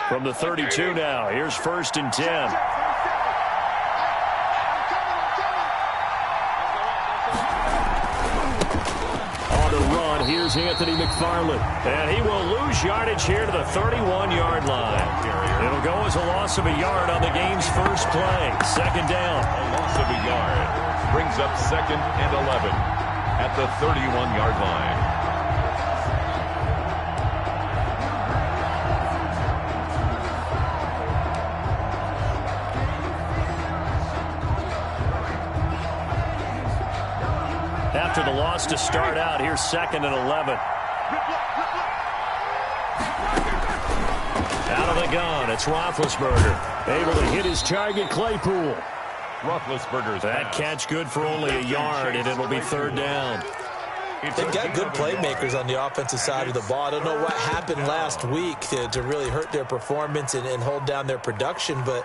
From the 32 now, here's 1st and 10. On the run, here's Anthony McFarland. And he will lose yardage here to the 31-yard line. It'll go as a loss of a yard on the game's first play. 2nd down. A loss of a yard brings up 2nd and 11 at the 31-yard line. After the loss to start out, here's 2nd and 11. Out of the gun, it's Roethlisberger. Able to hit his target, Claypool. Roethlisberger's that catch good for only a yard, and it'll be 3rd down. They've got good playmakers on the offensive side of the ball. I don't know what happened last week to really hurt their performance and hold down their production, but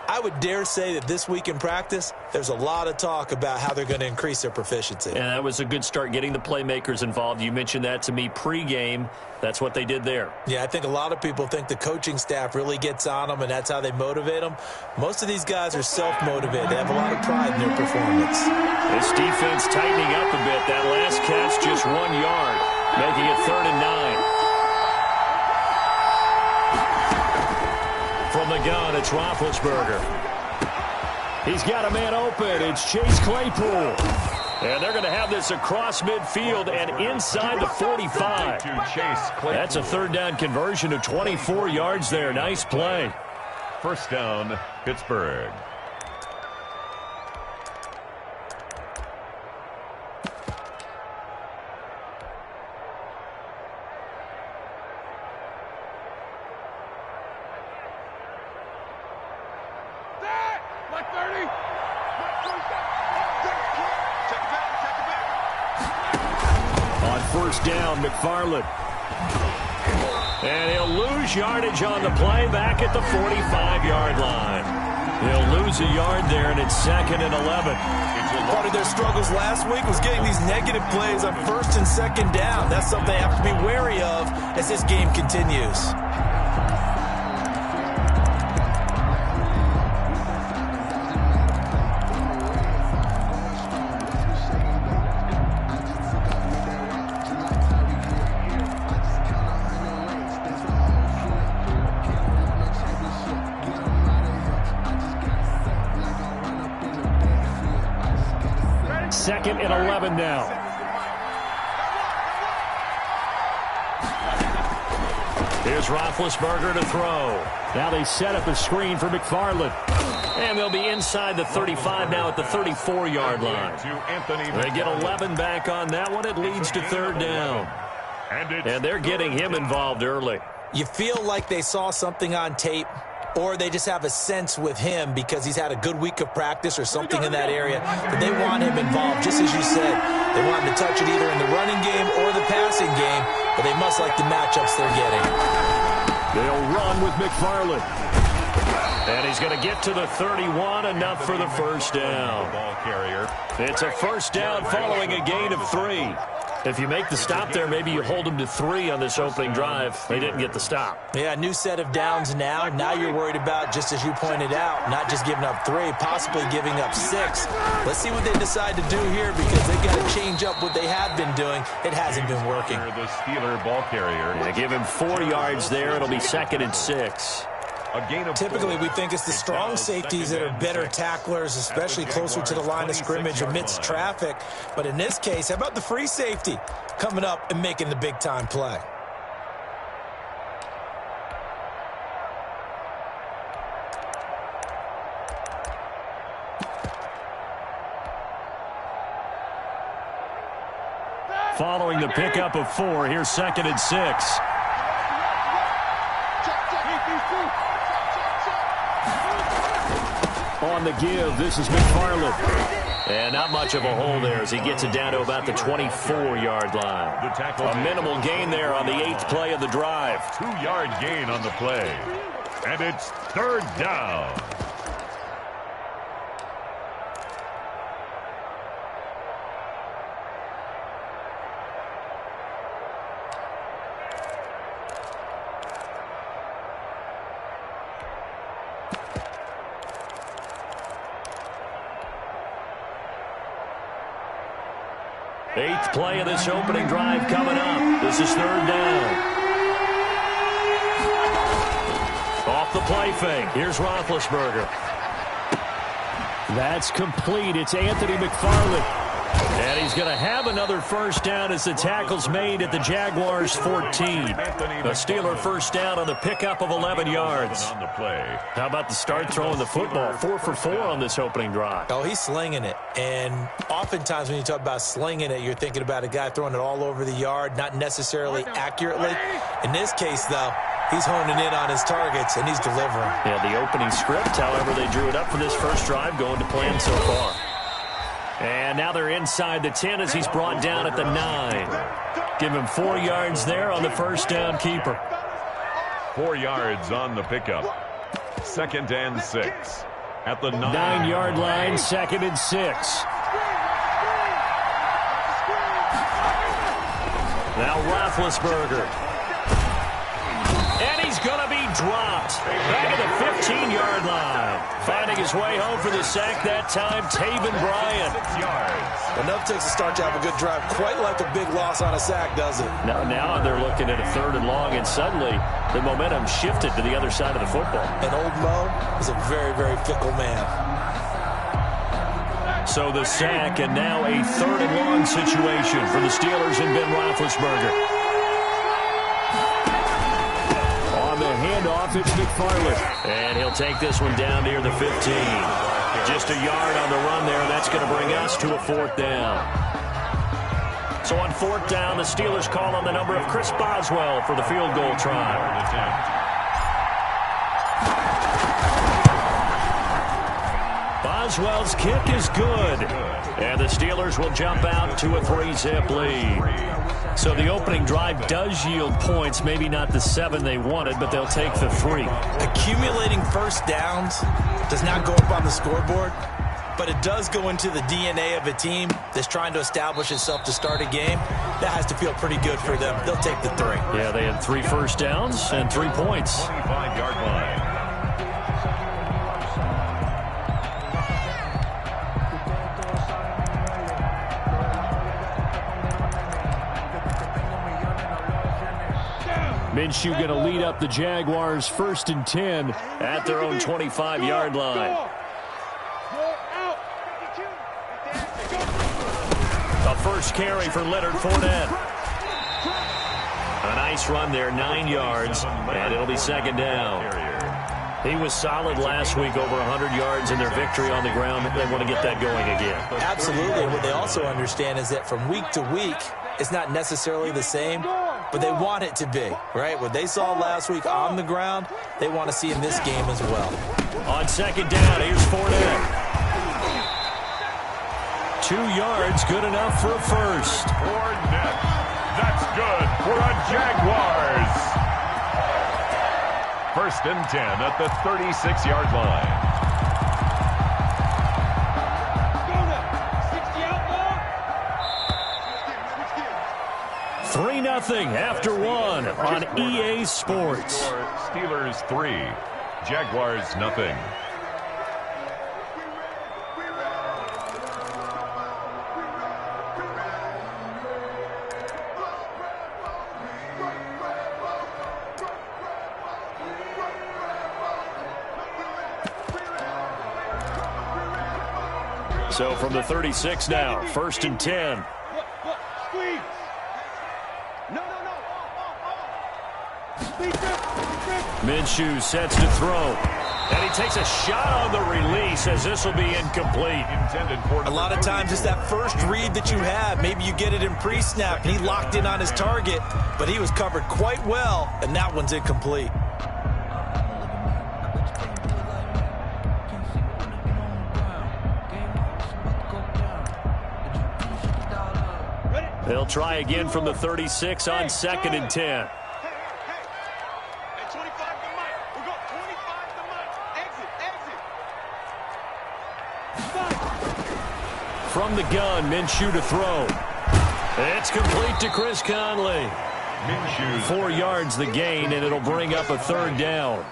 I would dare say that this week in practice, there's a lot of talk about how they're going to increase their proficiency. And that was a good start, getting the playmakers involved. You mentioned that to me pregame. That's what they did there. Yeah, I think a lot of people think the coaching staff really gets on them, and that's how they motivate them. Most of these guys are self-motivated. They have a lot of pride in their performance. This defense tightening up a bit. That last catch, just 1 yard, making it 3rd and 9. From the gun, it's Roethlisberger. He's got a man open. It's Chase Claypool. And they're going to have this across midfield and inside the 45. That's a 3rd down conversion of 24 yards there. Nice play. 1st down, Pittsburgh. On 1st down, McFarland. And he'll lose yardage on the play back at the 45-yard line. He'll lose a yard there, and it's 2nd and 11. Part of their struggles last week was getting these negative plays on 1st and 2nd down. That's something they have to be wary of as this game continues. Second and 11 now. Here's Roethlisberger to throw. Now they set up a screen for McFarland. And they'll be inside the 35 now at the 34-yard line. They get 11 back on that one. It leads to 3rd down. And they're getting him involved early. You feel like they saw something on tape, or they just have a sense with him because he's had a good week of practice or something in that area that they want him involved, just as you said. They want him to touch it either in the running game or the passing game, but they must like the matchups they're getting. They'll run with McFarland. And he's going to get to the 31, enough for the 1st down. It's a 1st down following a gain of 3. If you make the stop there, maybe you hold them to 3 on this opening drive. They didn't get the stop. Yeah, new set of downs now. Now you're worried about, just as you pointed out, not just giving up 3, possibly giving up 6. Let's see what they decide to do here because they've got to change up what they have been doing. It hasn't been working. The Steeler ball carrier. They give him 4 yards there. It'll be 2nd and 6. Typically, we think it's the strong safeties that are better tacklers, especially closer to the line of scrimmage amidst traffic. But in this case, how about the free safety coming up and making the big-time play? Following the pickup of 4, here's 2nd and 6. On the give, this is McFarland. And not much of a hole there as he gets it down to about the 24-yard line. A minimal gain there on the 8th play of the drive. 2-yard gain on the play. And it's 3rd down. Eighth play of this opening drive coming up. This is third down. Off the play fake. Here's Roethlisberger. That's complete. It's Anthony McFarland. And he's going to have another first down as the tackle's made at the Jaguars' 14. A Steeler first down on the pickup of 11 yards. How about the start throwing the football? 4 for 4 on this opening drive. Oh, he's slinging it. And oftentimes when you talk about slinging it, you're thinking about a guy throwing it all over the yard, not necessarily accurately. In this case, though, he's honing in on his targets, and he's delivering. Yeah, the opening script, however, they drew it up for this first drive, going to plan so far. And now they're inside the 10 as he's brought down at the 9. Give him 4 yards there on the first down keeper. 4 yards on the pickup. 2nd and 6. At the 9-yard line, 2nd and 6. Now Roethlisberger. And he's going to be dropped. Back at the 15-yard line. Finding his way home for the sack that time, Taven Bryan. 6 yards. Enough takes to start to have a good drive. Quite like a big loss on a sack, does it? Now they're looking at a 3rd and long, and suddenly the momentum shifted to the other side of the football. And old Mo is a very, very fickle man. So the sack, and now a 3rd and long situation for the Steelers and Ben Roethlisberger. On the handoff, it's McFarland. And he'll take this one down near the 15. Just a yard on the run there. That's going to bring us to a 4th down. So on 4th down, the Steelers call on the number of Chris Boswell for the field goal try. Boswell's kick is good. And the Steelers will jump out to a 3-zip lead. So the opening drive does yield points, maybe not the 7 they wanted, but they'll take the 3. Accumulating first downs does not go up on the scoreboard, but it does go into the DNA of a team that's trying to establish itself to start a game. That has to feel pretty good for them. They'll take the 3. Yeah, they had 3 first downs and 3 points. 25-yard line. Minshew going to lead up the Jaguars 1st and 10 at their own 25-yard line. A first carry for Leonard Fournette. A nice run there, 9 yards, and it'll be 2nd down. He was solid last week, over 100 yards in their victory on the ground. They want to get that going again. Absolutely. What they also understand is that from week to week, it's not necessarily the same, but they want it to be, right? What they saw last week on the ground, they want to see in this game as well. On 2nd down, here's Fournette. 2 yards, good enough for a first. Fournette. That's good for a Jaguars. 1st and 10 at the 36-yard line. 3-0 after 1 on EA Sports. Steelers 3, Jaguars 0. So from the 36 now, 1st and 10. Minshew sets to throw. And he takes a shot on the release as this will be incomplete. A lot of times it's that first read that you have. Maybe you get it in pre-snap, and he locked in on his target, but he was covered quite well, and that one's incomplete. They'll try again from the 36 on 2nd and 10. From the gun, Minshew to throw. It's complete to Chris Conley. Minshew. 4 yards the gain, and it'll bring up a 3rd down.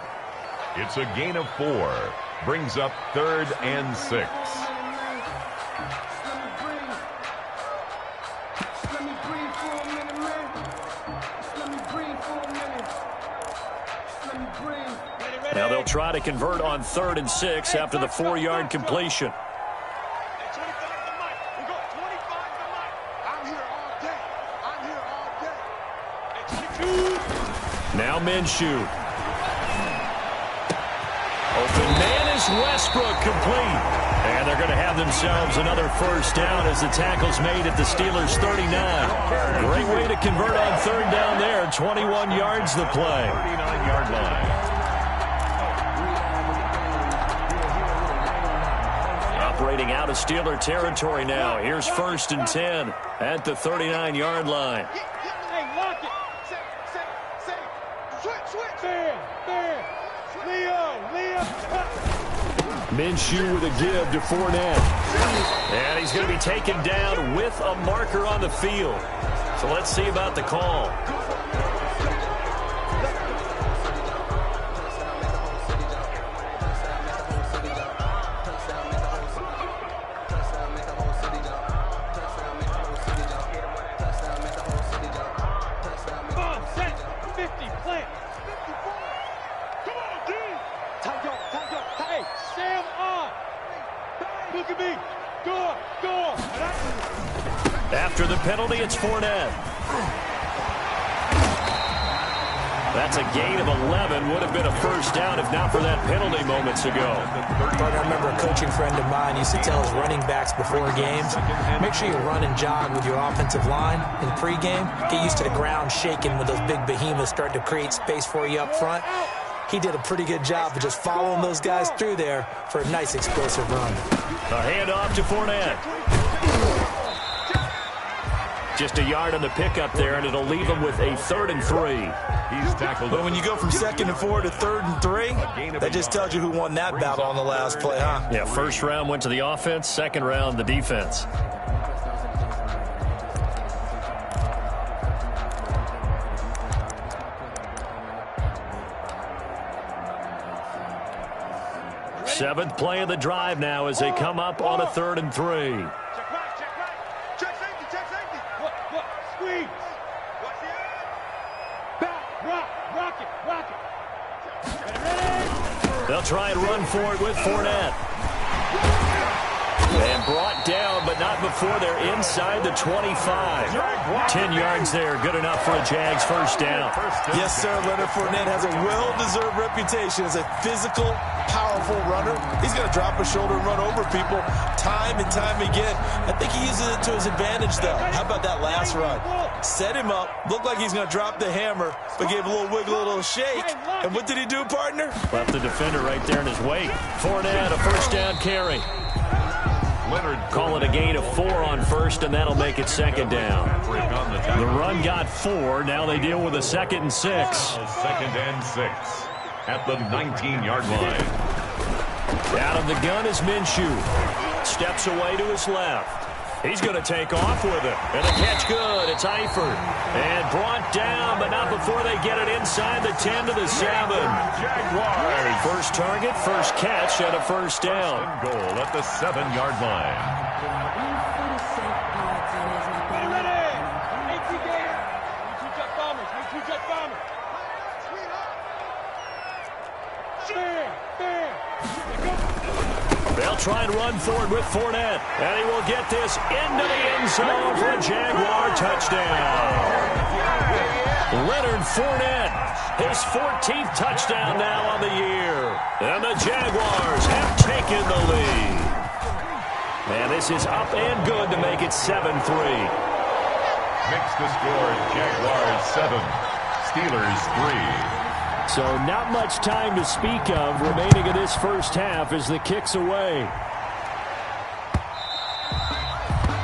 It's a gain of 4. Brings up 3rd and 6. Now they'll try to convert on 3rd and 6 after the 4-yard completion. Now Minshew. Open man is Westbrook, complete. And they're going to have themselves another first down as the tackle's made at the Steelers' 39. Great way to convert on 3rd down there. 21 yards the play. 39-yard line. Operating out of Steeler territory now. Here's 1st and 10 at the 39-yard line. Minshew with a give to Fournette. And he's going to be taken down with a marker on the field. So let's see about the call. After the penalty, it's Fournette. That's a gain of 11. Would have been a first down if not for that penalty moments ago. I remember a coaching friend of mine used to tell his running backs before games, make sure you run and jog with your offensive line in pregame. Get used to the ground shaking when those big behemoths start to create space for you up front. He did a pretty good job of just following those guys through there for a nice explosive run. A handoff to Fournette. Just a yard on the pickup there, and it'll leave him with a 3rd and 3. He's tackled. But when you go from 2nd and 4 to 3rd and 3, that just tells you who won that battle on the last play, huh? Yeah, 1st round went to the offense, 2nd round the defense. Seventh play of the drive now as they come up on a 3rd and 3. They'll try and run for it with Fournette. And brought down, but not before they're inside the 25. 10 yards there, good enough for a Jags first down. Yes, sir. Leonard Fournette has a well-deserved reputation as a physical, powerful runner. He's going to drop his shoulder and run over people time and time again. I think he uses it to his advantage, though. How about that last run? Set him up, looked like he's going to drop the hammer, but gave a little wiggle, a little shake. And what did he do, partner? Left the defender right there in his wake. Fournette, a first down carry. Call it a gain of 4 on 1st, and that'll make it 2nd down. The run got 4. Now they deal with a 2nd and 6. 2nd and 6 at the 19-yard line. Out of the gun is Minshew. Steps away to his left. He's going to take off with it. And the catch good. It's Eifert. And brought down, but not before they get it inside the 10 to the 7. Jaguars. First target, first catch, and a first down. Goal at the 7-yard line. They'll try and run forward with Fournette. And he will get this into the end zone for a Jaguar touchdown. Leonard Fournette, his 14th touchdown now on the year. And the Jaguars have taken the lead. And this is up and good to make it 7-3. Makes the score Jaguars 7, Steelers 3. So not much time to speak of remaining in this first half as the kick's away.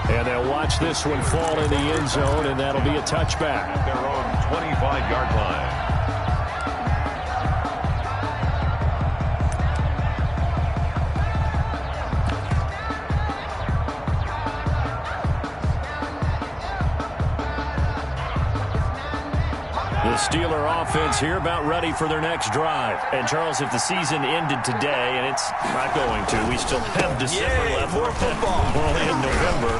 And they'll watch this one fall in the end zone, and that'll be a touchback. At their own 25-yard line. The Steeler offense here about ready for their next drive. And, Charles, if the season ended today, and it's not going to, we still have December left. More football. Well, in November.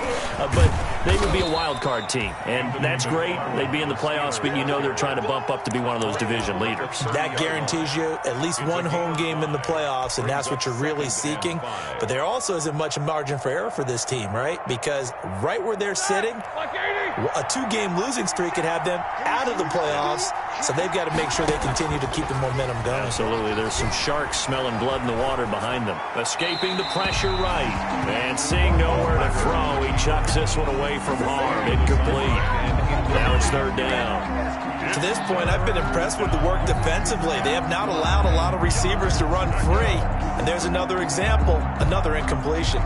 But they would be a wild card team. And that's great. They'd be in the playoffs, but you know they're trying to bump up to be one of those division leaders. That guarantees you at least one home game in the playoffs, and that's what you're really seeking. But there also isn't much margin for error for this team, right? Because right where they're sitting, a 2-game losing streak could have them out of the playoffs, so they've got to make sure they continue to keep the momentum going. Absolutely. There's some sharks smelling blood in the water behind them. Escaping the pressure right. And seeing nowhere to throw, he chucks this one away from harm. Incomplete. Now it's 3rd down. To this point, I've been impressed with the work defensively. They have not allowed a lot of receivers to run free. And there's another example, another incompletion.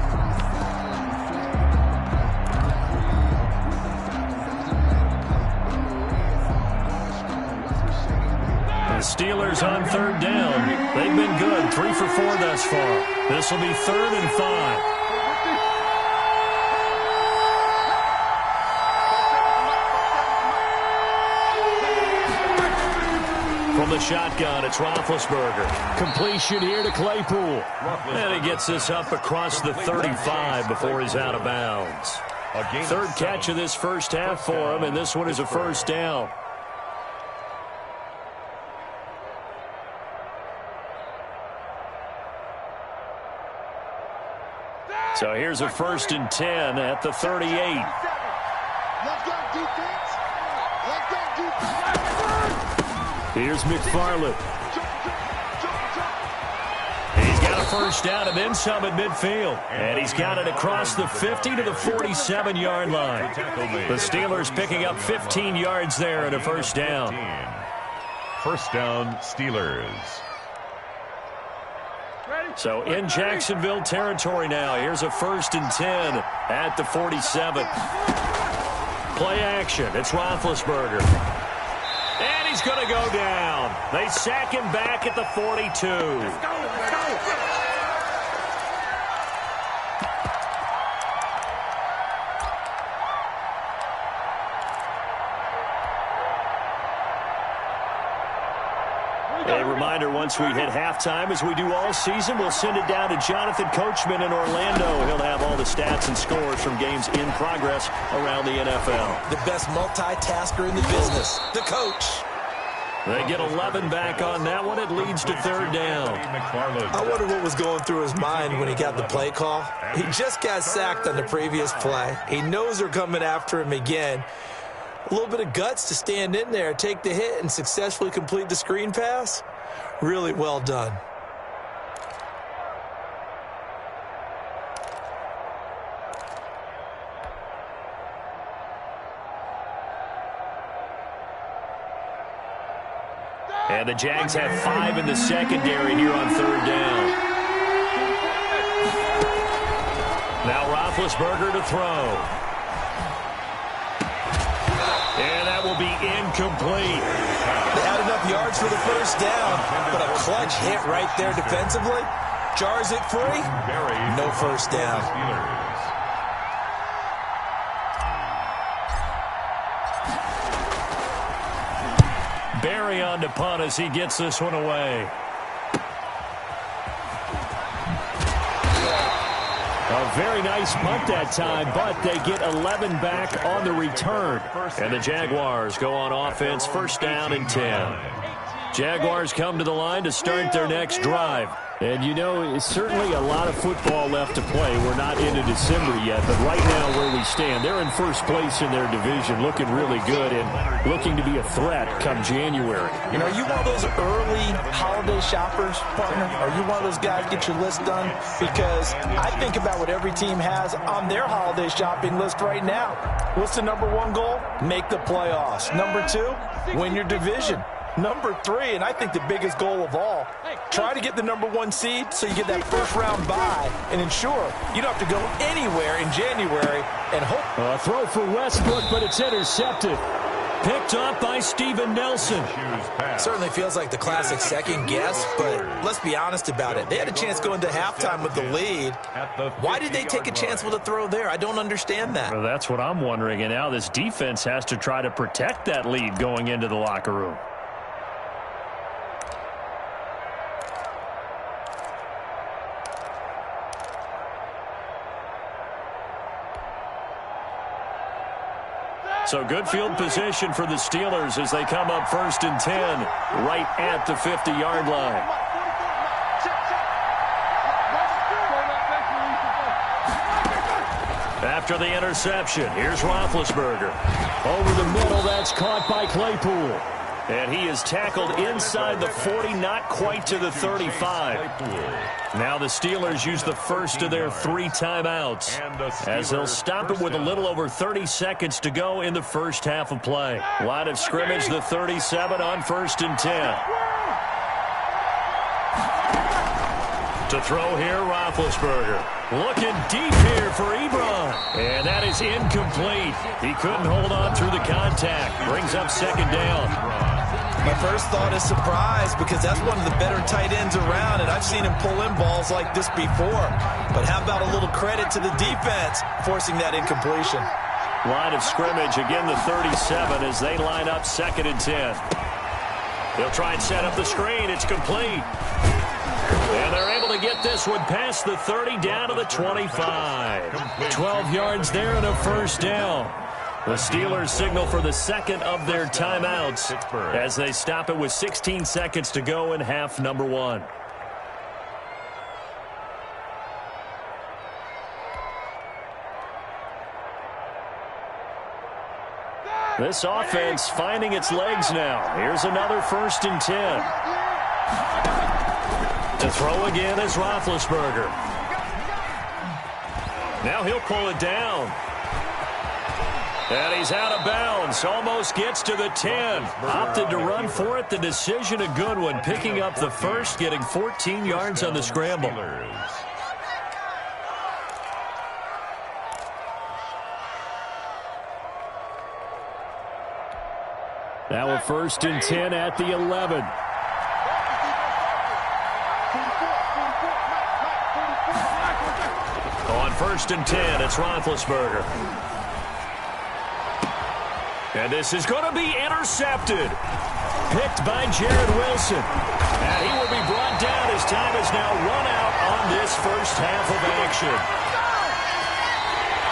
The Steelers on 3rd down. They've been good, 3 for 4 thus far. This will be 3rd and 5. From the shotgun, it's Roethlisberger. Completion here to Claypool. And he gets this up across the 35 before he's out of bounds. 3rd catch of this first half for him, and this one is a 1st down. So here's a 1st and 10 at the 38. Let's go, defense. Let's go, defense. Here's McFarland. He's got a 1st down and then some at midfield. And he's got it across the 50 to the 47-yard line. The Steelers picking up 15 yards there and a 1st down. 1st down, Steelers. So in Jacksonville territory now. Here's a 1st and 10 at the 47. Play action. It's Roethlisberger. And he's going to go down. They sack him back at the 42. Let's go. A reminder, once we hit halftime, as we do all season, we'll send it down to Jonathan Coachman in Orlando. He'll have all the stats and scores from games in progress around the NFL. The best multitasker in the business, the coach. They get 11 back on that one. It leads to 3rd down. I wonder what was going through his mind when he got the play call. He just got sacked on the previous play. He knows they're coming after him again. A little bit of guts to stand in there, take the hit, and successfully complete the screen pass. Really well done. And the Jags have 5 in the secondary here on 3rd down. Now Roethlisberger to throw. And that will be incomplete. They had enough yards for the 1st down, but a clutch hit right there defensively. Jars it free. No 1st down. Barry on to punt as he gets this one away. A very nice punt that time, but they get 11 back on the return. And the Jaguars go on offense, 1st down and 10. Jaguars come to the line to start their next drive. And, you know, it's certainly a lot of football left to play. We're not into December yet, but right now where we stand, they're in 1st place in their division, looking really good and looking to be a threat come January. You know, are you one of those early holiday shoppers, partner? Are you one of those guys get your list done? Because I think about what every team has on their holiday shopping list right now. What's the #1 goal? Make the playoffs. #2, win your division. #3, and I think the biggest goal of all, try to get the #1 seed so you get that 1st-round bye and ensure you don't have to go anywhere in January and hope. A throw for Westbrook, but it's intercepted. Picked up by Steven Nelson. Certainly feels like the classic second guess, but let's be honest about it. They had a chance going to halftime with the lead. Why did they take a chance with a throw there? I don't understand that. Well, that's what I'm wondering, and now this defense has to try to protect that lead going into the locker room. So good field position for the Steelers as they come up 1st and 10 right at the 50-yard line. After the interception, here's Roethlisberger. Over the middle, that's caught by Claypool. And he is tackled inside the 40, not quite to the 35. Now the Steelers use the first of their 3 timeouts as they'll stop it with a little over 30 seconds to go in the first half of play. Line of scrimmage, the 37 on 1st and 10. To throw here, Roethlisberger. Looking deep here for Ebron. And that is incomplete. He couldn't hold on through the contact. Brings up 2nd down. My first thought is surprise because that's one of the better tight ends around, and I've seen him pull in balls like this before. But how about a little credit to the defense forcing that incompletion? Line of scrimmage, again the 37 as they line up 2nd and 10. They'll try and set up the screen. It's complete. And they're able to get this one past the 30 down to the 25. 12 yards there and a 1st down. The Steelers signal for the second of their timeouts as they stop it with 16 seconds to go in half number 1. This offense finding its legs now. Here's another 1st and 10. To throw again is Roethlisberger. Now he'll pull it down. And he's out of bounds. Almost gets to the 10. Opted to run for it. The decision a good one. Picking up the first, getting 14 yards on the scramble. Now a 1st and 10 at the 11. On 1st and 10, it's Roethlisberger. And this is going to be intercepted. Picked by Jared Wilson. And he will be brought down as time is now run out on this first half of action.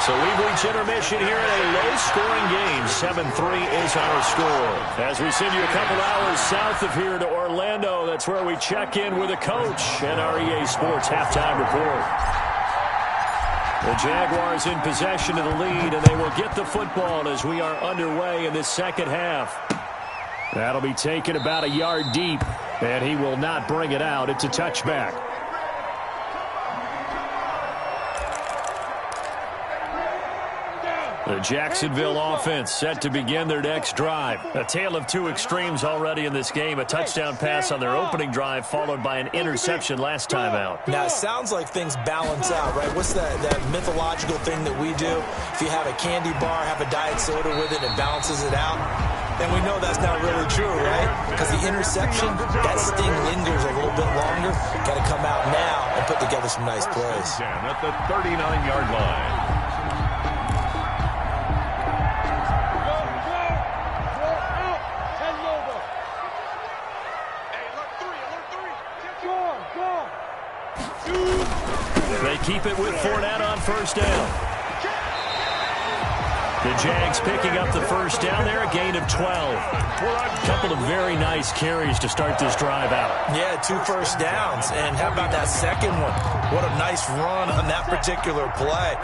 So we've reached intermission here in a low-scoring game. 7-3 is our score. As we send you a couple hours south of here to Orlando, that's where we check in with a coach and our EA Sports halftime report. The Jaguars in possession of the lead, and they will get the football as we are underway in this second half. That'll be taken about a yard deep, and he will not bring it out. It's a touchback. The Jacksonville offense set to begin their next drive. A tale of 2 extremes already in this game. A touchdown pass on their opening drive, followed by an interception last time out. Now, it sounds like things balance out, right? What's that mythological thing that we do? If you have a candy bar, have a diet soda with it, it balances it out. And we know that's not really true, right? Because the interception, that sting lingers a little bit longer. Got to come out now and put together some nice plays. At the 39-yard line. They keep it with Fournette on 1st down. The Jags picking up the 1st down there, a gain of 12. A couple of very nice carries to start this drive out. Yeah, 2 first downs. And how about that second one? What a nice run on that particular play.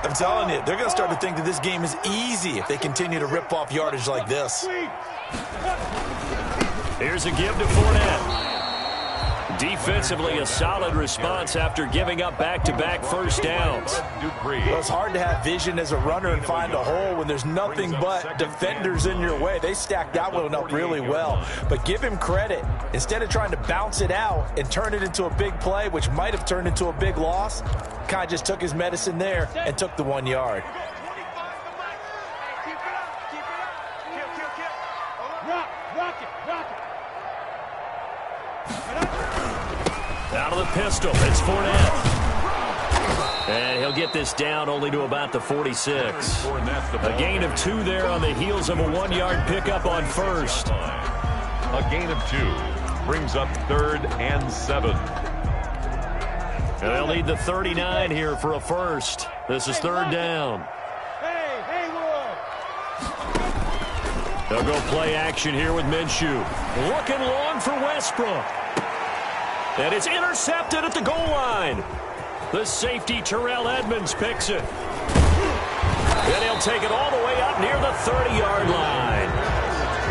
I'm telling you, they're going to start to think that this game is easy if they continue to rip off yardage like this. Here's a give to Fournette. Defensively, a solid response after giving up back-to-back 1st downs. Well, it's hard to have vision as a runner and find a hole when there's nothing but defenders in your way. They stacked that one up really well. But give him credit. Instead of trying to bounce it out and turn it into a big play, which might have turned into a big loss, kind of just took his medicine there and took the 1 yard. Out of the pistol, it's Fournette. And he'll get this down only to about the 46. A gain of 2 there on the heels of a 1-yard pickup on first. A gain of 2 brings up 3rd and 7. And they'll need the 39 here for a first. This is 3rd down. They'll go play action here with Minshew. Looking long for Westbrook. And it's intercepted at the goal line. The safety, Terrell Edmonds, picks it. And he'll take it all the way up near the 30-yard line.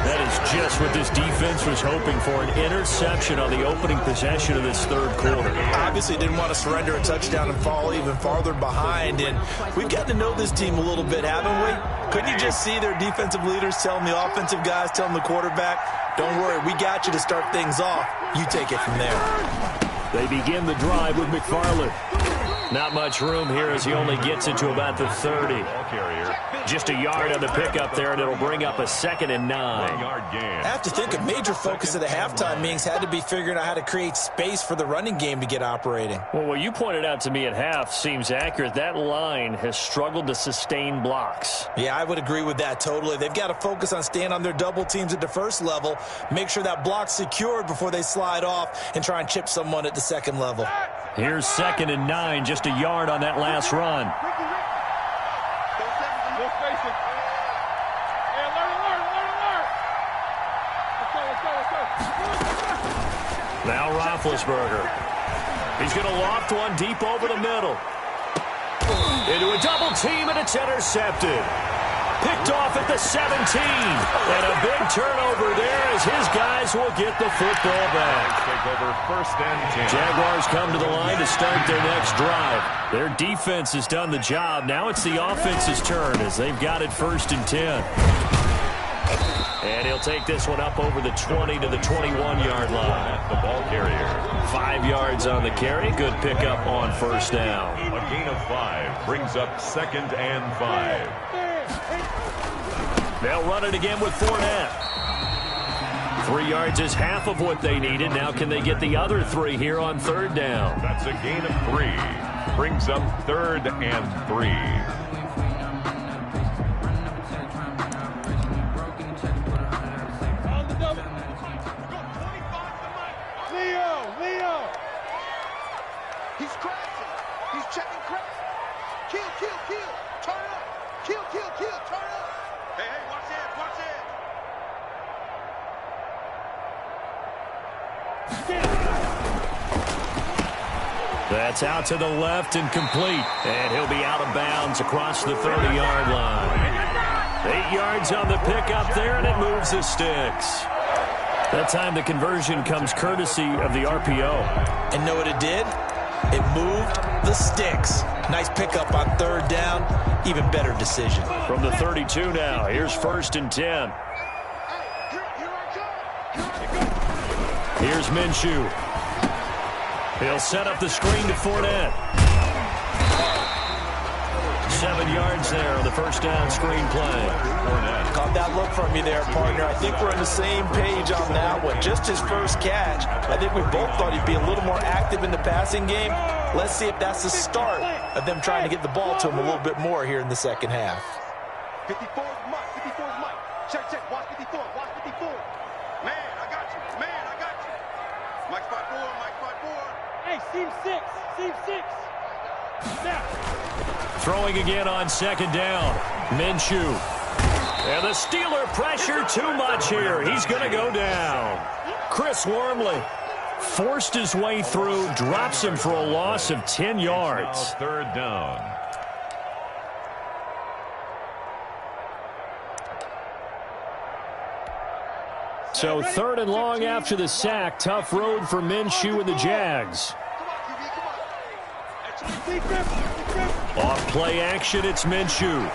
That is just what this defense was hoping for, an interception on the opening possession of this 3rd quarter. Obviously didn't want to surrender a touchdown and fall even farther behind. And we've gotten to know this team a little bit, haven't we? Couldn't you just see their defensive leaders telling the offensive guys, telling the quarterback, don't worry, we got you to start things off. You take it from there. They begin the drive with McFarland. Not much room here as he only gets it to about the 30. Just a yard on the pickup there, and it'll bring up a 2nd and 9. I have to think a major focus of the halftime meetings had to be figuring out how to create space for the running game to get operating. Well, what you pointed out to me at half seems accurate. That line has struggled to sustain blocks. Yeah, I would agree with that totally. They've got to focus on staying on their double teams at the first level, make sure that block's secured before they slide off and try and chip someone at the second level. Here's 2nd and 9, just a yard on that last run. Now Roethlisberger. He's going to loft one deep over the middle. Into a double team, and it's intercepted. Picked off at the 17. And a big turnover there as his guys will get the football back. Take over 1st and 10. Jaguars come to the line to start their next drive. Their defense has done the job. Now it's the offense's turn as they've got it 1st and 10. And he'll take this one up over the 20 to the 21-yard line. The ball carrier. 5 yards on the carry. Good pickup on 1st down. A gain of 5 brings up 2nd and 5. They'll run it again with Fournette. 3 yards is half of what they needed. Now can they get the other 3 here on 3rd down? That's a gain of 3. Brings up 3rd and 3. He's crashing. He's checking crack. Kill. Turn up. Kill. Turn up. Hey, watch it. That's out to the left and complete. And he'll be out of bounds across the 30-yard line. 8 yards on the pickup there, and it moves the sticks. That time the conversion comes courtesy of the RPO. And know what it did? It moved the sticks. Nice pickup on 3rd down. Even better decision. From the 32 now, here's 1st and 10. Here's Minshew. He'll set up the screen to Fournette. 7 yards there on the 1st down screen play. Caught that look from you there, partner. I think we're on the same page on that one. Just his first catch. I think we both thought he'd be a little more active in the passing game. Let's see if that's the start of them trying to get the ball to him a little bit more here in the second half. 54's Mike. 54's Mike. Check. Watch 54. Watch 54. Man, I got you. Mike 5-4. Mike 5-4. Hey, seam 6. Now. Throwing again on 2nd down. Minshew. And the Steeler pressure too much here. He's going to go down. Chris Wormley forced his way through, drops him for a loss of 10 yards. 3rd down. So 3rd and long after the sack. Tough road for Minshew and the Jags. Off play action, it's Minshew.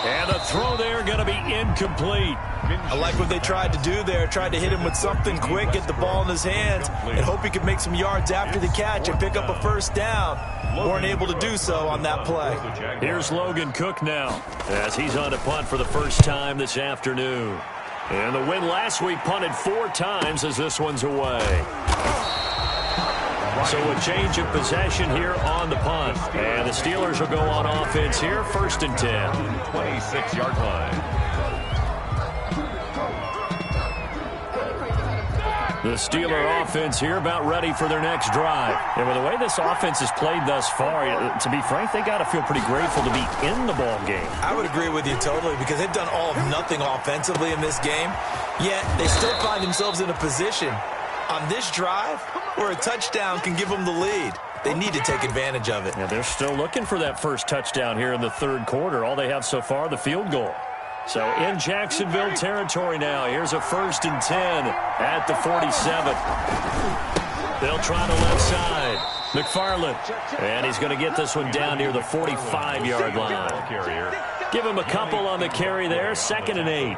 And the throw there going to be incomplete. I like what they tried to do there. Tried to hit him with something quick, get the ball in his hands, and hope he could make some yards after the catch and pick up a first down. Weren't able to do so on that play. Here's Logan Cook now, as he's on a punt for the first time this afternoon. And the win last week punted 4 times as this one's away. So a change of possession here on the punt. And the Steelers will go on offense here, 1st and 10. 26-yard line. The Steeler offense here about ready for their next drive. And with the way this offense has played thus far, to be frank, they got to feel pretty grateful to be in the ball game. I would agree with you totally because they've done all of nothing offensively in this game, yet they still find themselves in a position on this drive where a touchdown can give them the lead. They need to take advantage of it. Yeah, they're still looking for that first touchdown here in the 3rd quarter. All they have so far, the field goal. So in Jacksonville territory now. Here's a 1st and 10 at the 47. They'll try the left side. McFarland. And he's going to get this one down near the 45-yard line. Give him a couple on the carry there. 2nd and 8.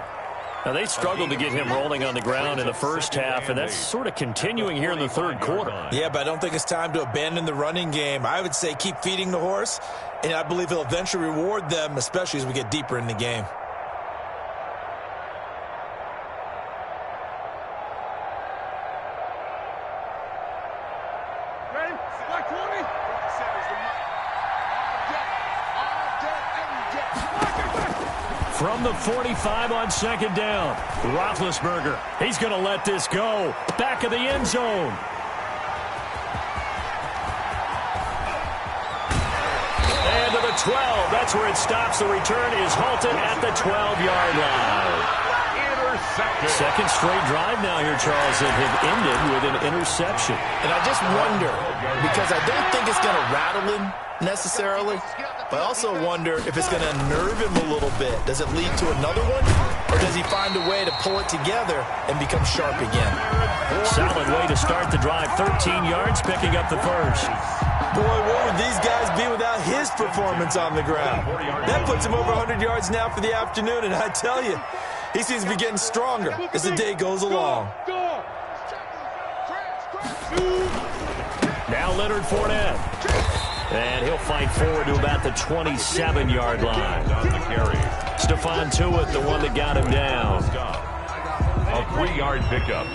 Now, they struggled to get him rolling on the ground in the first half, and that's sort of continuing here in the 3rd quarter. Yeah, but I don't think it's time to abandon the running game. I would say keep feeding the horse, and I believe he'll eventually reward them, especially as we get deeper in the game. From the 45 on 2nd down, Roethlisberger. He's going to let this go. Back of the end zone. And to the 12. That's where it stops. The return is halted at the 12-yard line. Intercepted. 2nd straight drive now here, Charles, that have ended with an interception. And I just wonder, because I don't think it's going to rattle him necessarily, but I also wonder if it's going to unnerve him a little bit. Does it lead to another one, or does he find a way to pull it together and become sharp again? Solid way to start the drive. 13 yards, picking up the first. Boy, what would these guys be without his performance on the ground? That puts him over 100 yards now for the afternoon, and I tell you, he seems to be getting stronger as the day goes along. Now Leonard Fournette. And he'll fight forward to about the 27-yard line. Stephon Tuitt, the one that got him down. A 3-yard pickup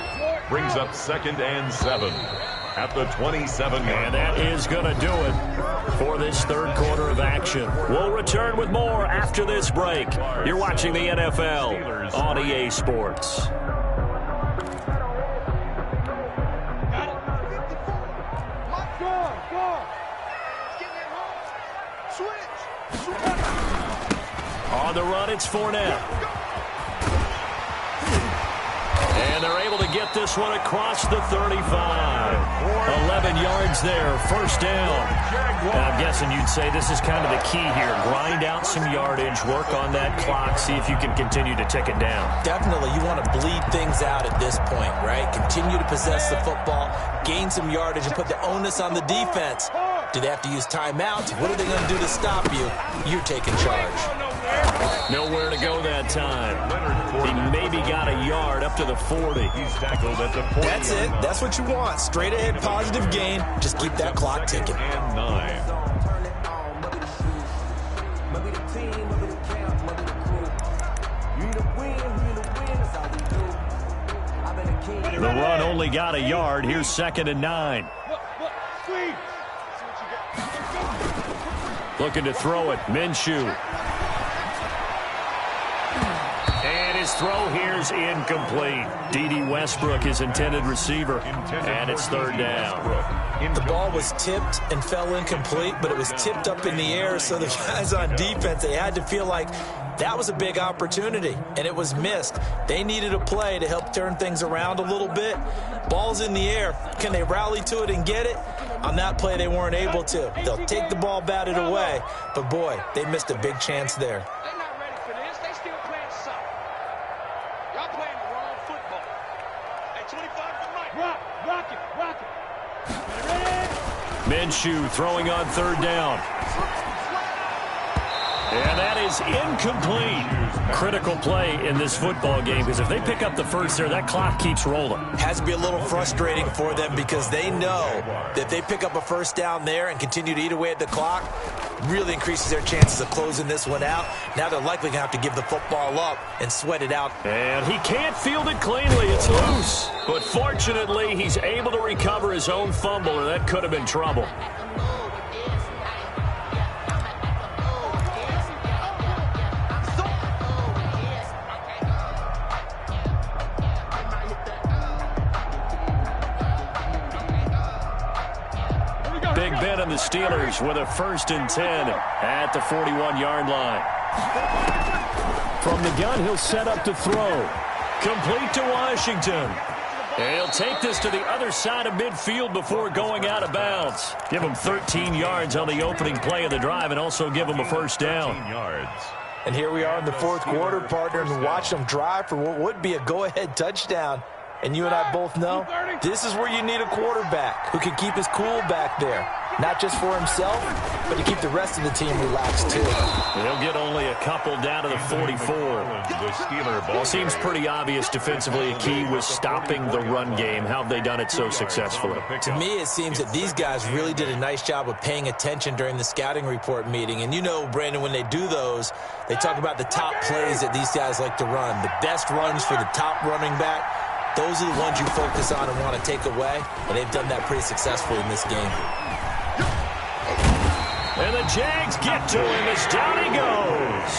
brings up 2nd and 7 at the 27-yard line. And that is going to do it for this 3rd quarter of action. We'll return with more after this break. You're watching the NFL on EA Sports. On the run, it's Fournette. And they're able to get this one across the 35. 11 yards there, 1st down. And I'm guessing you'd say this is kind of the key here. Grind out some yardage, work on that clock, see if you can continue to tick it down. Definitely, you want to bleed things out at this point, right? Continue to possess the football, gain some yardage, and put the onus on the defense. Do they have to use timeouts? What are they going to do to stop you? You're taking charge. Nowhere to go that time. He maybe got a yard up to the 40. He's tackled at the 40. That's it. That's what you want. Straight ahead, positive gain. Just keep that clock ticking. And 9. The run only got a yard. Here's 2nd and 9. Looking to throw it. Minshew. And his throw here's incomplete. D.D. Westbrook, his intended receiver. And it's 3rd down. The ball was tipped and fell incomplete, but it was tipped up in the air, so the guys on defense, they had to feel like that was a big opportunity, and it was missed. They needed a play to help turn things around a little bit. Ball's in the air. Can they rally to it and get it? On that play, they weren't able to. They'll take the ball batted away, but boy, they missed a big chance there. They're not ready for this. They still playing soccer. Y'all playing the wrong football. Hey, 25 for Mike. Rock it. Ready? Minshew throwing on 3rd down. And that is incomplete. Critical play in this football game because if they pick up the first there, that clock keeps rolling. Has to be a little frustrating for them because they know that if they pick up a first down there and continue to eat away at the clock, really increases their chances of closing this one out. Now they're likely going to have to give the football up and sweat it out. And he can't field it cleanly. It's loose. But fortunately, he's able to recover his own fumble, or that could have been trouble. Big Ben and the Steelers with a 1st and 10 at the 41-yard line. From the gun, he'll set up to throw. Complete to Washington. And he'll take this to the other side of midfield before going out of bounds. Give him 13 yards on the opening play of the drive and also give him a first down. And here we are in the 4th quarter, partner, and watch them drive for what would be a go-ahead touchdown. And you and I both know this is where you need a quarterback who can keep his cool back there. Not just for himself, but to keep the rest of the team relaxed, too. He'll get only a couple down to the 44. Well, seems pretty obvious defensively. A key was stopping the run game. How have they done it so successfully? To me, it seems that these guys really did a nice job of paying attention during the scouting report meeting. And you know, Brandon, when they do those, they talk about the top plays that these guys like to run. The best runs for the top running back. Those are the ones you focus on and want to take away, and they've done that pretty successfully in this game. And the Jags get to him as down he goes.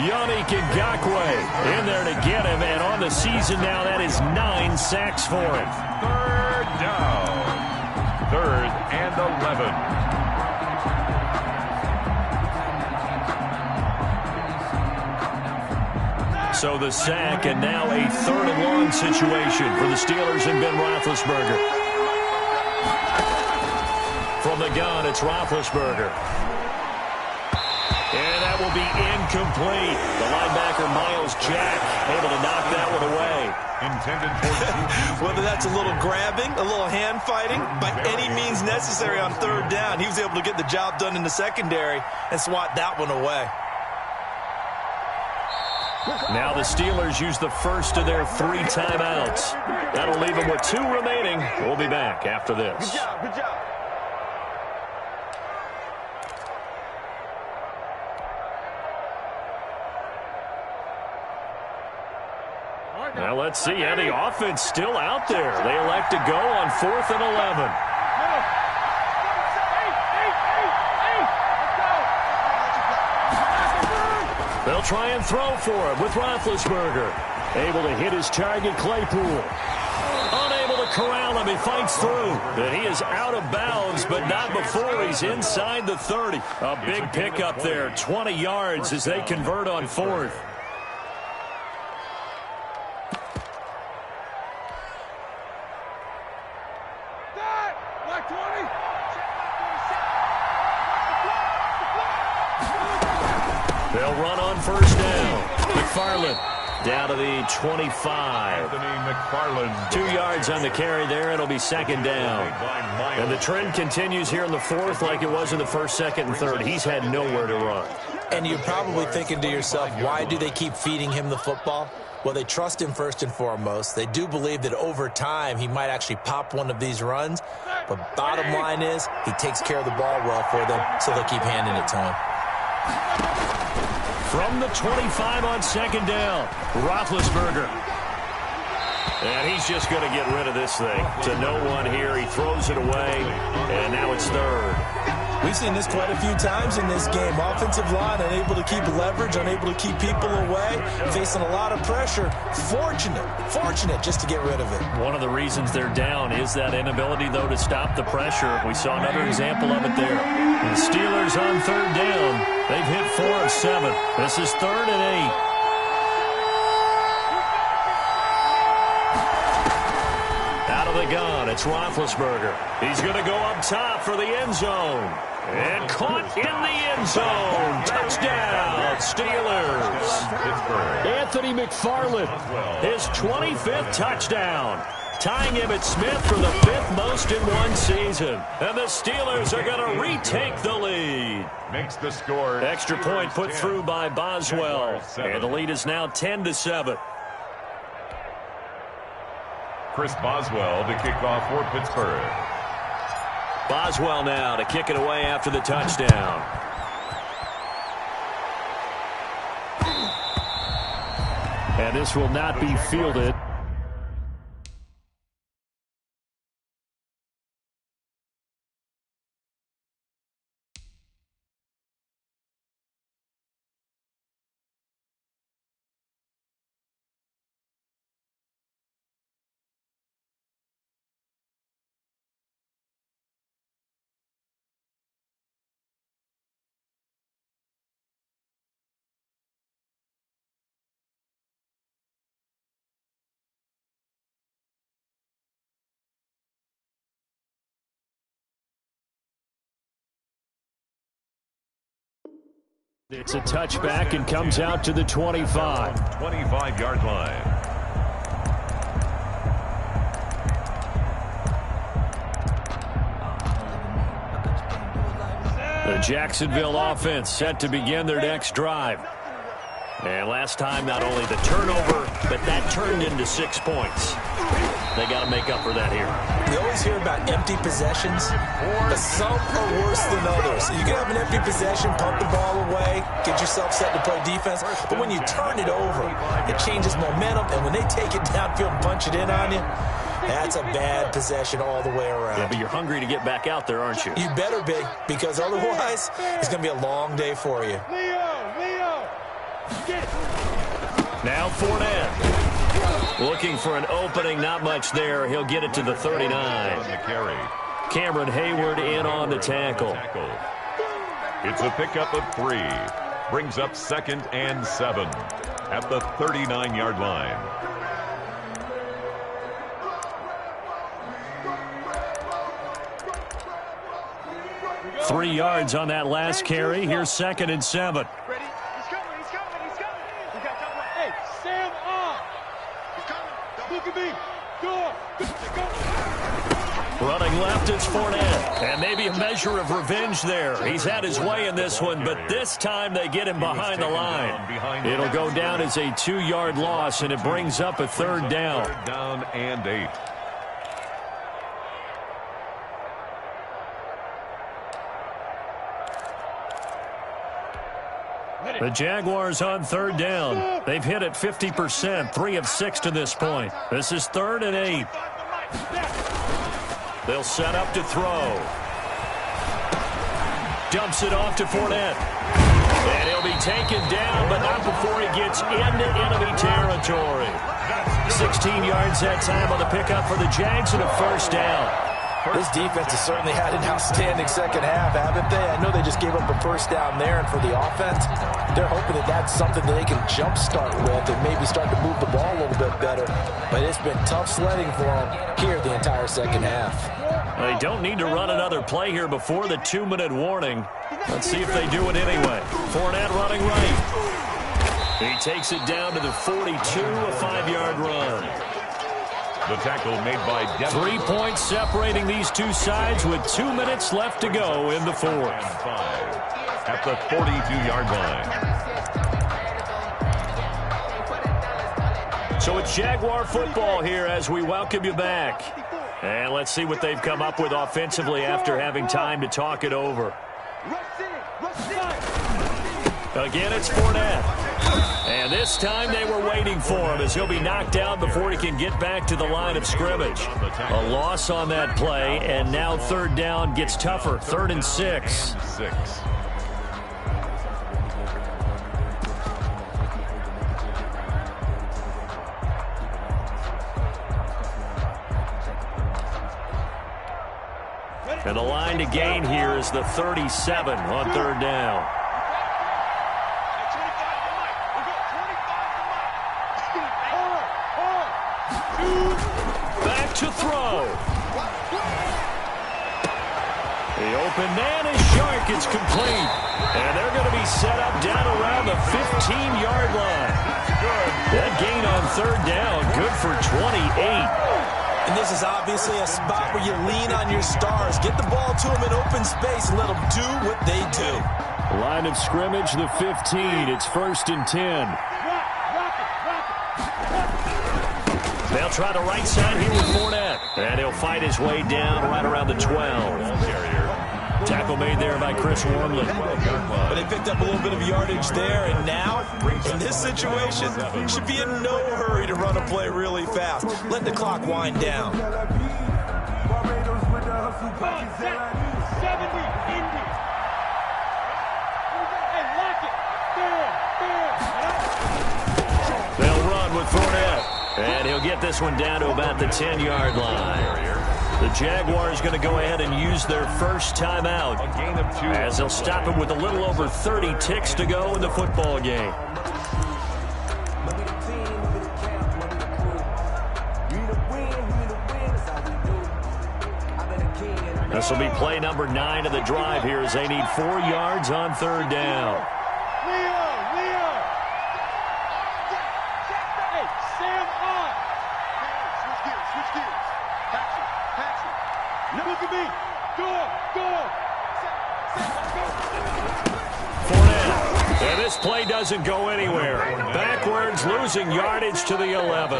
Yannick Ngakoue in there to get him, and on the season now, that is 9 sacks for him. 3rd down. 3rd and 11. So the sack, and now a 3rd and long situation for the Steelers and Ben Roethlisberger. From the gun, it's Roethlisberger. And that will be incomplete. The linebacker, Miles Jack, able to knock that one away. Intended for Whether that's a little grabbing, a little hand fighting, by any means necessary on 3rd down, he was able to get the job done in the secondary and swat that one away. Now the Steelers use the first of their 3 timeouts. That'll leave them with 2 remaining. We'll be back after this. Good job, good job. Now let's see. Yeah, the offense still out there. They elect to go on 4th and 11. They'll try and throw for him with Roethlisberger. Able to hit his target, Claypool. Unable to corral him. He fights through. And he is out of bounds, but not before he's inside the 30. A big pickup there. 20 yards as they convert on 4th. They'll run on 1st down. McFarland down to the 25. 2 yards on the carry there. It'll be 2nd down. And the trend continues here in the 4th like it was in the 1st, 2nd, and 3rd. He's had nowhere to run. And you're probably thinking to yourself, why do they keep feeding him the football? Well, they trust him first and foremost. They do believe that over time he might actually pop one of these runs. But bottom line is he takes care of the ball well for them, so they'll keep handing it to him. From the 25 on 2nd down, Roethlisberger. And he's just going to get rid of this thing. To no one here. He throws it away, and now it's 3rd. We've seen this quite a few times in this game. Offensive line unable to keep leverage, unable to keep people away, facing a lot of pressure. Fortunate just to get rid of it. One of the reasons they're down is that inability, though, to stop the pressure. We saw another example of it there. The Steelers on 3rd down. They've hit 4 of 7. This is 3rd and 8. Out of the gun, it's Roethlisberger. He's going to go up top for the end zone. And caught in the end zone. Touchdown, Steelers. Anthony McFarland, his 25th touchdown. tying Emmitt Smith for the 5th most in one season. And the Steelers are going to retake the lead. Makes the score. Extra point put through by Boswell. And the lead is now 10-7. Chris Boswell to kick off for Pittsburgh. Boswell now to kick it away after the touchdown. And this will not be fielded. It's a touchback and comes out to the 25. 25-yard line. The Jacksonville offense set to begin their next drive. And last time, not only the turnover, but that turned into 6 points. They got to make up for that here. We always hear about empty possessions, but some are worse than others. You can have an empty possession, pump the ball away, get yourself set to play defense, but when you turn it over, it changes momentum, and when they take it downfield and punch it in on you, that's a bad possession all the way around. Yeah, but you're hungry to get back out there, aren't you? You better be, because otherwise, it's going to be a long day for you. Leo, get it. Now Fournette. Looking for an opening, not much there. He'll get it to the 39. On the carry. Cameron Hayward in on the tackle. It's a pickup of 3. Brings up 2nd and 7 at the 39-yard line. Three yards on that last carry. Here's 2nd and 7. Ready? He's coming. We got double. Hey, stand up. He's coming. Look at me. Go. Running left is Fournette. And maybe a measure of revenge there. He's had his way in this one, but this time they get him behind the line. It'll go down as a 2-yard loss, and it brings up a 3rd down. 3rd down and 8. The Jaguars on 3rd down. They've hit it 50%, 3 of 6 to this point. This is 3rd and 8. They'll set up to throw. Dumps it off to Fournette. And he'll be taken down, but not before he gets into enemy territory. 16 yards that time on the pickup for the Jags and a 1st down. This defense has certainly had an outstanding second half, haven't they? I know they just gave up a 1st down there, and for the offense, they're hoping that that's something that they can jumpstart with and maybe start to move the ball a little bit better. But it's been tough sledding for them here the entire second half. They don't need to run another play here before the 2-minute warning. Let's see if they do it anyway. Fournette running right. He takes it down to the 42, a 5-yard run. The tackle made by Devin. 3 points separating these two sides with 2 minutes left to go in the 4th. 5 at the 42-yard line. So it's Jaguar football here as we welcome you back. And let's see what they've come up with offensively after having time to talk it over. Again, it's Fournette. And this time they were waiting for him as he'll be knocked down before he can get back to the line of scrimmage. A loss on that play, and now 3rd down gets tougher. 3rd and 6. And the line to gain here is the 37 on 3rd down. Back to throw. The open man is Shark. It's complete. And they're going to be set up down around the 15-yard line. That gain on 3rd down, good for 28. And this is obviously a spot where you lean on your stars. Get the ball to them in open space and let them do what they do. Line of scrimmage, the 15. It's 1st and 10. They'll try the right side here with Fournette. And he'll fight his way down right around the 12. Tackle made there by Chris Wormley. But they picked up a little bit of yardage there, and now, in this situation, should be in no hurry to run a play really fast. Let the clock wind down. They'll run with Fournette. And he'll get this one down to about the 10-yard line. The Jaguars going to go ahead and use their first timeout as they'll stop it with a little over 30 ticks to go in the football game. This will be play number 9 of the drive here as they need 4 yards on 3rd down. Fournette. And this play doesn't go anywhere. Backwards, losing yardage to the 11.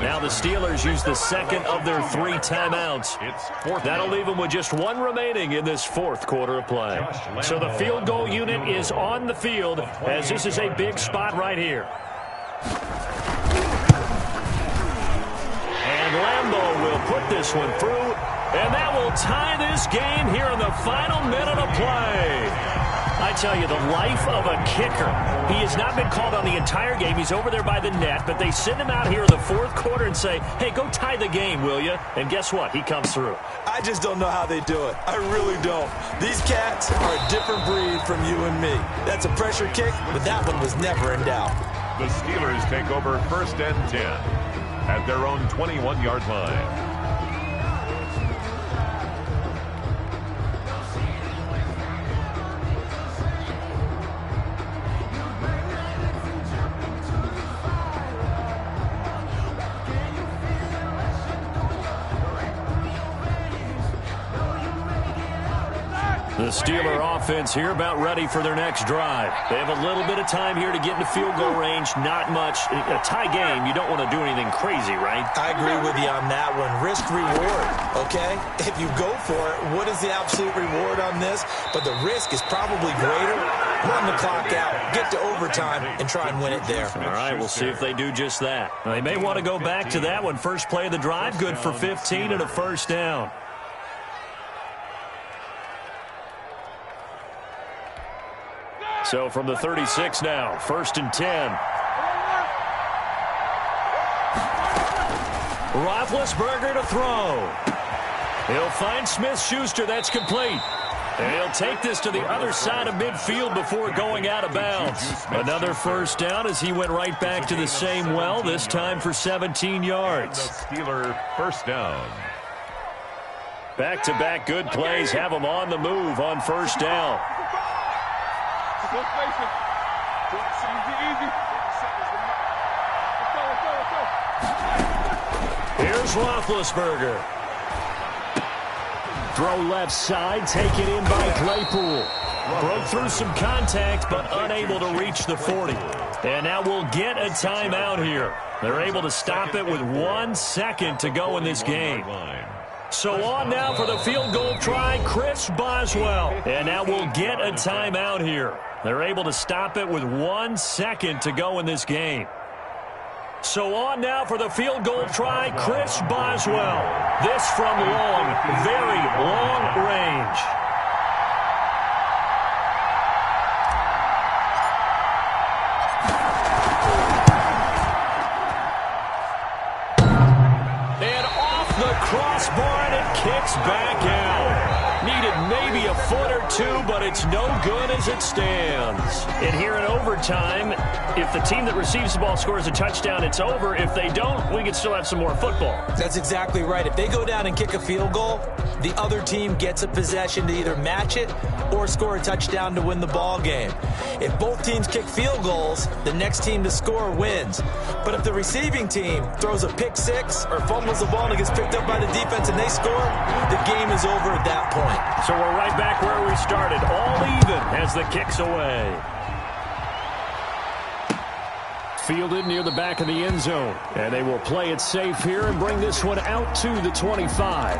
Now the Steelers use the second of their 3 timeouts. That'll leave them with just 1 remaining in this 4th quarter of play. So the field goal unit is on the field as this is a big spot right here. And Lambeau will put this one through. And that will tie this game here in the final minute of play. I tell you, the life of a kicker. He has not been called on the entire game. He's over there by the net, but they send him out here in the 4th quarter and say, hey, go tie the game, will you? And guess what? He comes through. I just don't know how they do it. I really don't. These cats are a different breed from you and me. That's a pressure kick, but that one was never in doubt. The Steelers take over 1st and 10 at their own 21-yard line. The Steeler offense here about ready for their next drive. They have a little bit of time here to get into field goal range. Not much. A tie game, you don't want to do anything crazy, right? I agree with you on that one. Risk reward, okay? If you go for it, what is the absolute reward on this? But the risk is probably greater. Run the clock out, get to overtime, and try and win it there. All right, we'll see if they do just that. They may want to go back to that one. First play of the drive, good for 15 and a 1st down. So from the 36 now, 1st and 10. Roethlisberger to throw. He'll find Smith-Schuster. That's complete. And he'll take this to the other side of midfield before going out of bounds. Another 1st down as he went right back to the same well, this time for 17 yards. Steeler 1st down. Back-to-back good plays have them on the move on 1st down. Here's Roethlisberger. Throw left side, taken in by Claypool. Broke through some contact, but unable to reach the 40. And now we'll get a timeout here. They're able to stop it with 1 second to go in this game. So on now for the field goal try, Chris Boswell. And now we'll get a timeout here. They're able to stop it with 1 second to go in this game. So on now for the field goal try, Chris Boswell. This from long, very long range. And off the crossbar, and it kicks back out. Needed maybe a foot or two, but it's no good as it stands. And here in overtime, if the team that receives the ball scores a touchdown, it's over. If they don't, we can still have some more football. That's exactly right. If they go down and kick a field goal, the other team gets a possession to either match it or score a touchdown to win the ball game. If both teams kick field goals, the next team to score wins. But if the receiving team throws a pick six or fumbles the ball and it gets picked up by the defense and they score, the game is over at that point. So we're right back where we started, all even as the kick's away. Fielded near the back of the end zone. And they will play it safe here and bring this one out to the 25.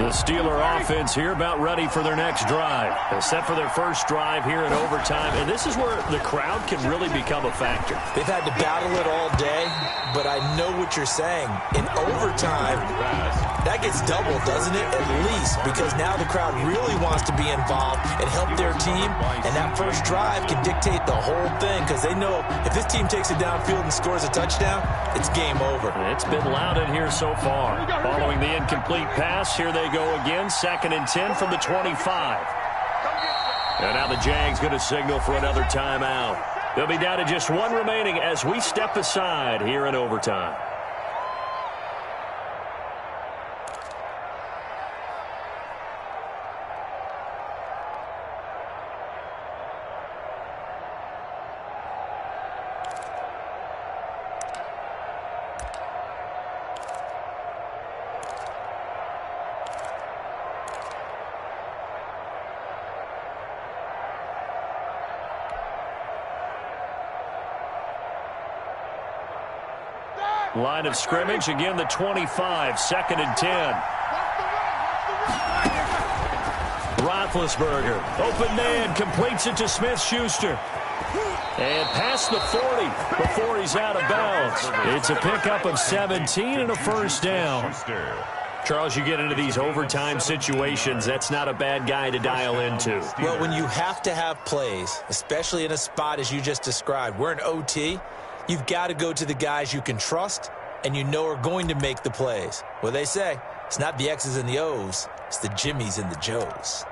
The Steeler offense here about ready for their next drive. They're set for their first drive here in overtime, and this is where the crowd can really become a factor. They've had to battle it all day, but I know what you're saying. In overtime, that gets doubled, doesn't it? At least, because now the crowd really wants to be involved and help their team, and that first drive can dictate the whole thing because they know if this team takes it downfield and scores a touchdown, it's game over. It's been loud in here so far. Following the incomplete pass, here they go again, 2nd and 10 from the 25. And now the Jags going to signal for another timeout. They'll be down to just one remaining as we step aside here in overtime. Line of scrimmage, again the 25, 2nd and 10. Roethlisberger, open man, completes it to Smith-Schuster. And past the 40 before he's out of bounds. It's a pickup of 17 and a first down. Charles, you get into these overtime situations, that's not a bad guy to dial into. Well, when you have to have plays, especially in a spot as you just described, we're in OT, you've got to go to the guys you can trust and you know are going to make the plays. Well, they say it's not the X's and the O's, it's the Jimmies and the Joes.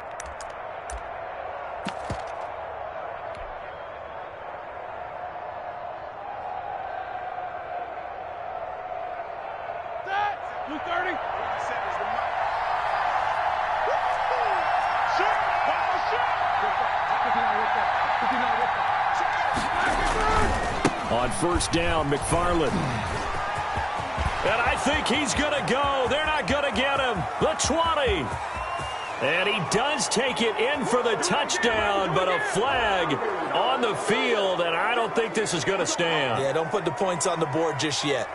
On first down, McFarland. And I think he's going to go. They're not going to get him. The 20. And he does take it in for the touchdown, but a flag on the field, and I don't think this is going to stand. Yeah, don't put the points on the board just yet.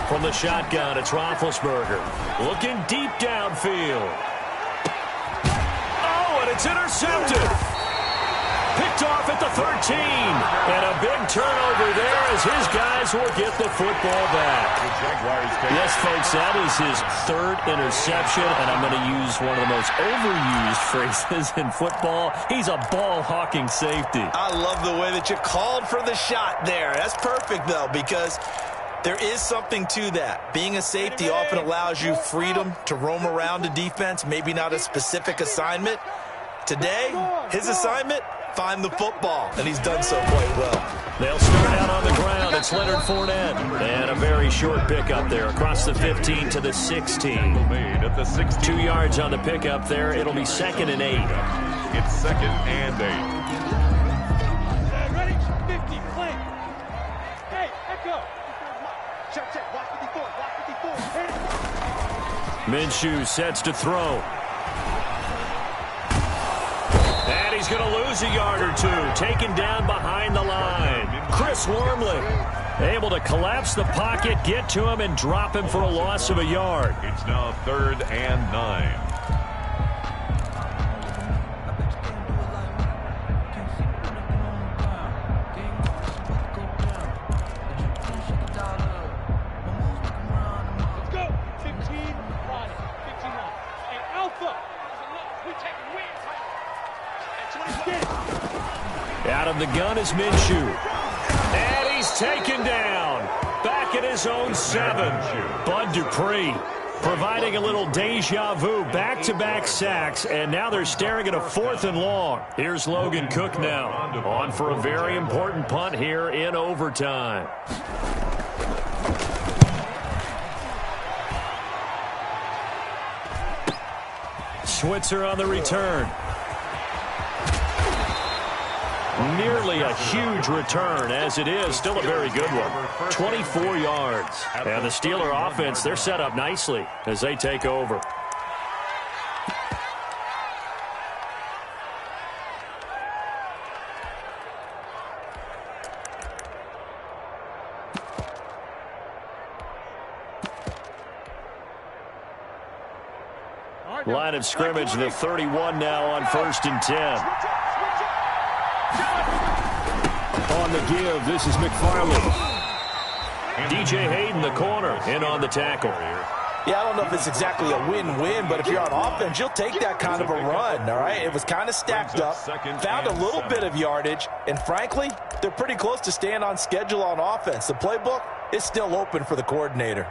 From the shotgun, it's Roethlisberger. Looking deep downfield. Oh, and it's intercepted. Picked off at the 13. And a big turnover there as his guys will get the football back. Yes, folks, that is his third interception, and I'm going to use one of the most overused phrases in football. He's a ball-hawking safety. I love the way that you called for the shot there. That's perfect, though, because there is something to that. Being a safety often allows you freedom to roam around a defense, maybe not a specific assignment. Today, his assignment, find the football, and he's done so quite well. They'll start out on the ground. It's Leonard Fournette. And a very short pickup there across the 15 to the 16. 2 yards on the pickup there. It'll be 2nd and 8. It's 2nd and 8. Ready? 50, play. Hey, let go. Check, watch 54, watch 54. Minshew sets to throw. And he's He's going to lose a yard or two. Taken down behind the line. Chris Wormley able to collapse the pocket, get to him, and drop him for a loss of a yard. It's now 3rd and 9. Out of the gun is Minshew. And he's taken down. Back at his own 7. Bud Dupree providing a little deja vu. Back-to-back sacks, and now they're staring at a 4th and long. Here's Logan Cook now. On for a very important punt here in overtime. Switzer on the return. Nearly a huge return, as it is. Still a very good one. 24 yards. And the Steeler offense, they're set up nicely as they take over. Line of scrimmage, the 31 now on 1st and 10. On the give, this is McFarland. DJ Hayden, the corner, in on the tackle. Yeah, I don't know if it's exactly a win-win, but if you're on offense, you'll take that kind of a run, all right? It was kind of stacked up, found a little bit of yardage, and frankly, they're pretty close to staying on schedule on offense. The playbook is still open for the coordinator.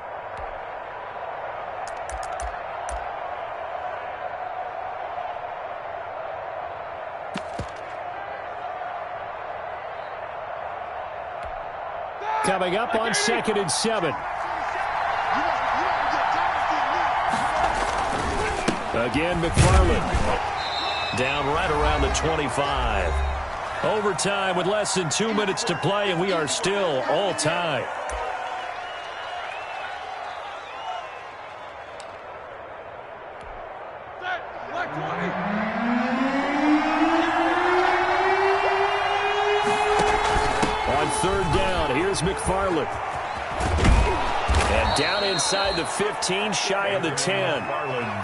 Coming up on 2nd and 7. Again, McFarland. Down right around the 25. Overtime with less than 2 minutes to play, and we are still all tied. On 3rd down, here's McFarland. And down inside the 15, shy of the 10.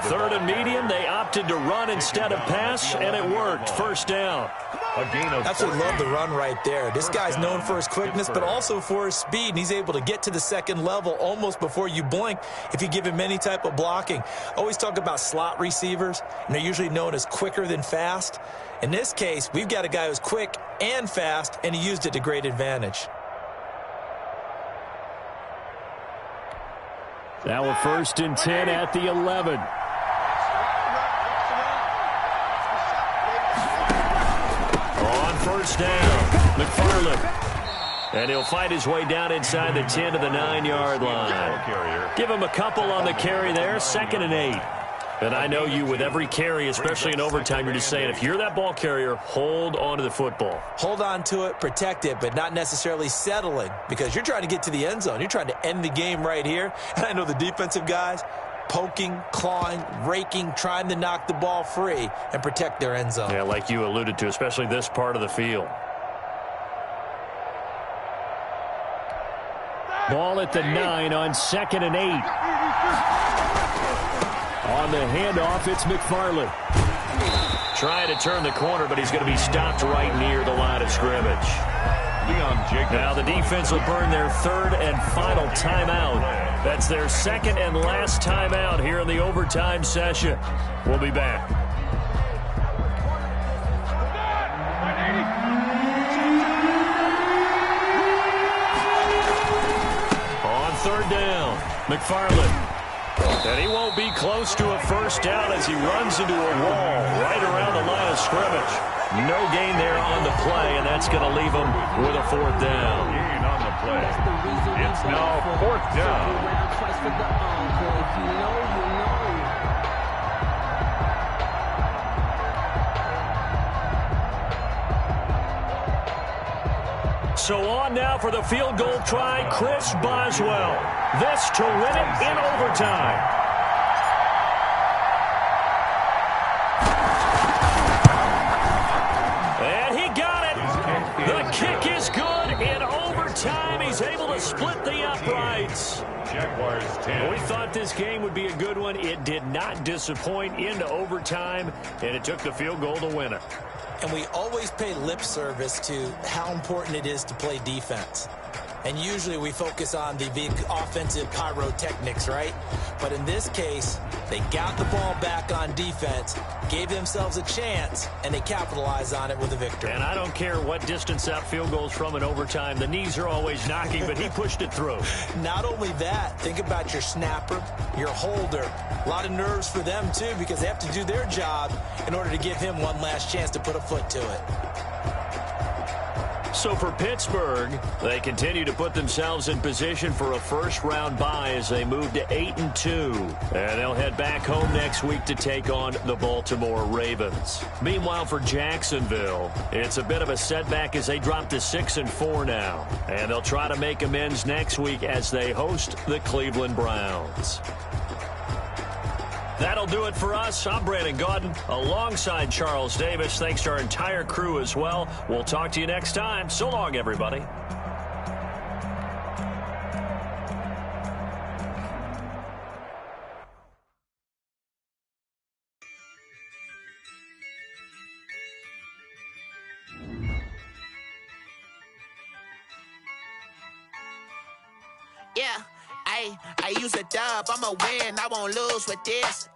3rd and medium, they opted to run instead of pass, and it worked. 1st down. Absolutely love the run right there. This guy's known for his quickness, but also for his speed, and he's able to get to the 2nd level almost before you blink if you give him any type of blocking. I always talk about slot receivers, and they're usually known as quicker than fast. In this case, we've got a guy who's quick and fast, and he used it to great advantage. Now a 1st and 10 at the 11. On 1st down, McFarland. And he'll fight his way down inside the 10 to the 9-yard line. Give him a couple on the carry there, 2nd and 8. And I know you, with every carry, especially in overtime, you're just saying, if you're that ball carrier, hold on to the football. Hold on to it, protect it, but not necessarily settling, because you're trying to get to the end zone. You're trying to end the game right here. And I know the defensive guys poking, clawing, raking, trying to knock the ball free and protect their end zone. Yeah, like you alluded to, especially this part of the field. Ball at the 9 on 2nd and 8. On the handoff, it's McFarland. Trying to turn the corner, but he's going to be stopped right near the line of scrimmage. Now the defense will burn their 3rd and final timeout. That's their 2nd and last timeout here in the overtime session. We'll be back. On 3rd down, McFarland. And he won't be close to a 1st down as he runs into a wall right around the line of scrimmage. No gain there on the play, and that's going to leave him with a 4th down. Gain on the play. It's now 4th down. So on now for the field goal try, Chris Boswell. This to win it in overtime. split the uprights. Jaguars 10. We thought this game would be a good one. It did not disappoint into overtime, and it took the field goal to win it. And we always pay lip service to how important it is to play defense. And usually we focus on the big offensive pyrotechnics, right? But in this case, they got the ball back on defense, gave themselves a chance, and they capitalized on it with a victory. And I don't care what distance that field goes from in overtime. The knees are always knocking, but he pushed it through. Not only that, think about your snapper, your holder. A lot of nerves for them, too, because they have to do their job in order to give him one last chance to put a foot to it. So for Pittsburgh, they continue to put themselves in position for a first-round bye as they move to 8-2. And they'll head back home next week to take on the Baltimore Ravens. Meanwhile, for Jacksonville, it's a bit of a setback as they drop to 6-4 now. And they'll try to make amends next week as they host the Cleveland Browns. That'll do it for us. I'm Brandon Gaudin alongside Charles Davis. Thanks to our entire crew as well. We'll talk to you next time. So long, everybody. Yeah, I use a dub. I'ma win. I won't lose with this.